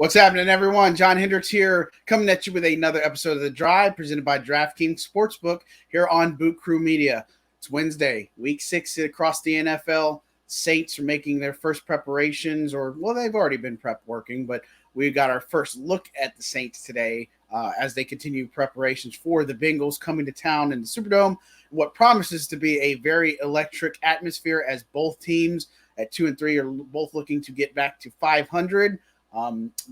What's happening, everyone? John Hendrix here, coming at you with another episode of The Drive, presented by DraftKings Sportsbook here on Boot Crew Media. It's Wednesday, Week 6 across the NFL. Saints are making their first preparations, they've already been prep working, but we got our first look at the Saints today as they continue preparations for the Bengals coming to town in the Superdome. What promises to be a very electric atmosphere as both teams at 2 and 3 are both looking to get back to 500.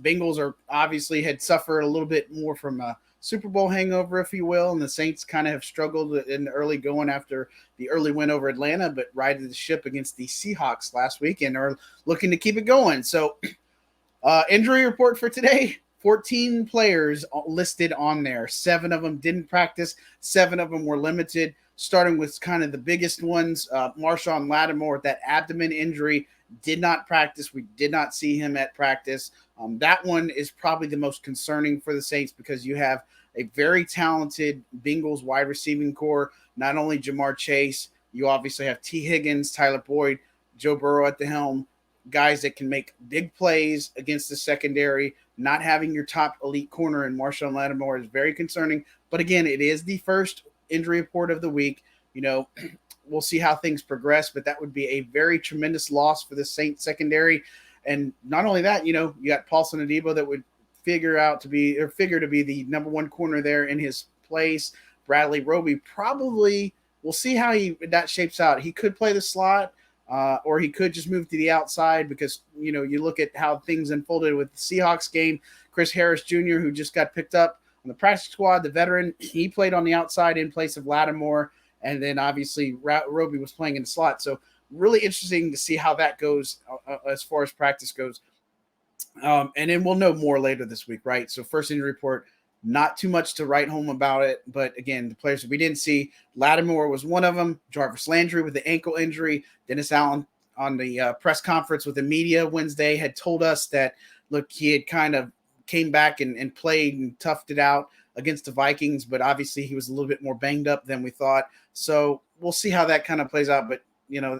Bengals are obviously had suffered a little bit more from a Super Bowl hangover, if you will, and the Saints kind of have struggled in the early going after the early win over Atlanta, but righted the ship against the Seahawks last week and are looking to keep it going. So injury report for today, 14 players listed on there. 7 of them didn't practice. 7 of them were limited, starting with kind of the biggest ones. Marshawn Lattimore with that abdomen injury did not practice. We did not see him at practice. That one is probably the most concerning for the Saints because you have a very talented Bengals wide receiving core. Not only Jamar Chase, you obviously have T. Higgins, Tyler Boyd, Joe Burrow at the helm, guys that can make big plays against the secondary. Not having your top elite corner in Marshawn Lattimore is very concerning. But again, it is the first injury report of the week. We'll see how things progress, but that would be a very tremendous loss for the Saints secondary. And not only that, you got Paulson Adebo that would figure to be the number one corner there in his place. Bradley Roby probably, we'll see how that shapes out. He could play the slot, or he could just move to the outside because, you look at how things unfolded with the Seahawks game. Chris Harris Jr., who just got picked up on the practice squad, the veteran, he played on the outside in place of Lattimore. And then obviously Roby was playing in the slot. So really interesting to see how that goes as far as practice goes. And then we'll know more later this week, right? So first injury report, not too much to write home about it. But again, the players that we didn't see, Lattimore was one of them. Jarvis Landry with the ankle injury. Dennis Allen on the press conference with the media Wednesday had told us that, look, he had kind of came back and played and toughed it out against the Vikings, but obviously he was a little bit more banged up than we thought. So we'll see how that kind of plays out. But,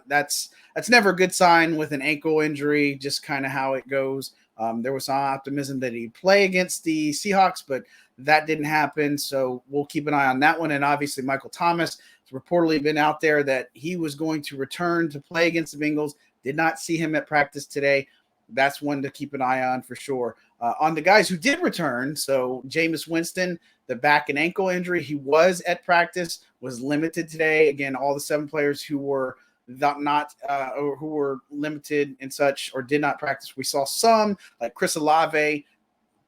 that's never a good sign with an ankle injury, just kind of how it goes. There was some optimism that he'd play against the Seahawks, but that didn't happen. So we'll keep an eye on that one. And obviously Michael Thomas has reportedly been out there that he was going to return to play against the Bengals. Did not see him at practice today. That's one to keep an eye on for sure. On the guys who did return, so Jameis Winston, the back and ankle injury, he was at practice, was limited today. Again, all the 7 players who were or who were limited and such or did not practice. We saw some, like Chris Olave,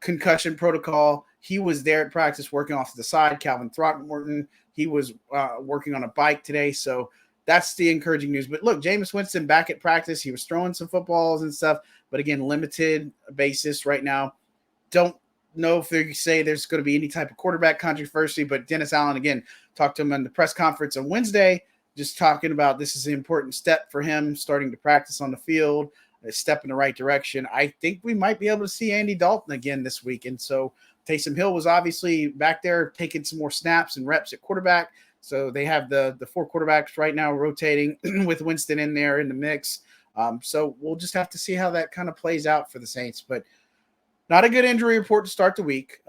concussion protocol. He was there at practice working off to the side. Calvin Throckmorton, he was working on a bike today. So that's the encouraging news. But look, Jameis Winston back at practice. He was throwing some footballs and stuff, but again, limited basis right now. Don't know if they say there's going to be any type of quarterback controversy, but Dennis Allen, again, talked to him in the press conference on Wednesday, just talking about this is an important step for him starting to practice on the field, a step in the right direction. I think we might be able to see Andy Dalton again this week. And so Taysom Hill was obviously back there taking some more snaps and reps at quarterback. So they have the 4 quarterbacks right now rotating with Winston in there in the mix. So we'll just have to see how that kind of plays out for the Saints. But not a good injury report to start the week.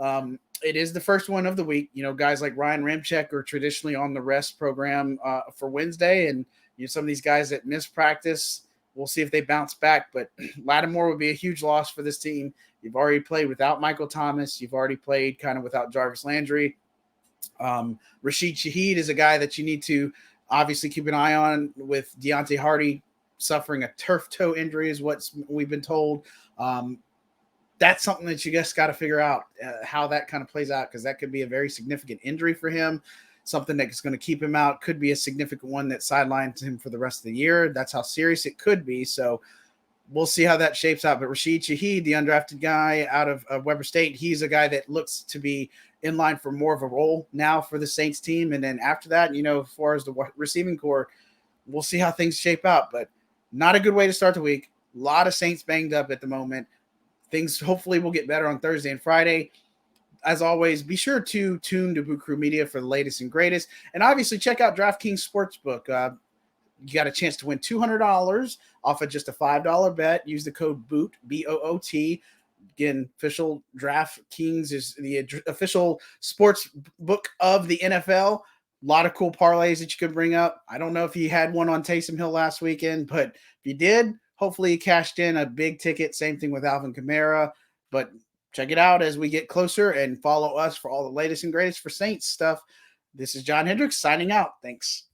It is the first one of the week. Guys like Ryan Ramczyk are traditionally on the rest program for Wednesday. And some of these guys that miss practice, we'll see if they bounce back. But Lattimore would be a huge loss for this team. You've already played without Michael Thomas. You've already played kind of without Jarvis Landry. Rasheed Shaheed is a guy that you need to obviously keep an eye on with Deontay Hardy suffering a turf toe injury is what we've been told. That's something that you just got to figure out how that kind of plays out, because that could be a very significant injury for him, something that's going to keep him out. Could be a significant one that sidelines him for the rest of the year. That's how serious it could be. So we'll see how that shapes out. But Rasheed Shaheed, the undrafted guy out of Weber State, he's a guy that looks to be in line for more of a role now for the Saints team. And then after that, as far as the receiving core, we'll see how things shape out. But not a good way to start the week. A lot of Saints banged up at the moment. Things hopefully will get better on Thursday and Friday. As always, be sure to tune to Boot Crew Media for the latest and greatest. And obviously, check out DraftKings Sportsbook. You got a chance to win $200 off of just a $5 bet. Use the code BOOT, BOOT. Again, official DraftKings is the official sports book of the NFL. A lot of cool parlays that you could bring up. I don't know if you had one on Taysom Hill last weekend, but if you did, hopefully you cashed in a big ticket. Same thing with Alvin Kamara. But check it out as we get closer and follow us for all the latest and greatest for Saints stuff. This is John Hendrix signing out. Thanks.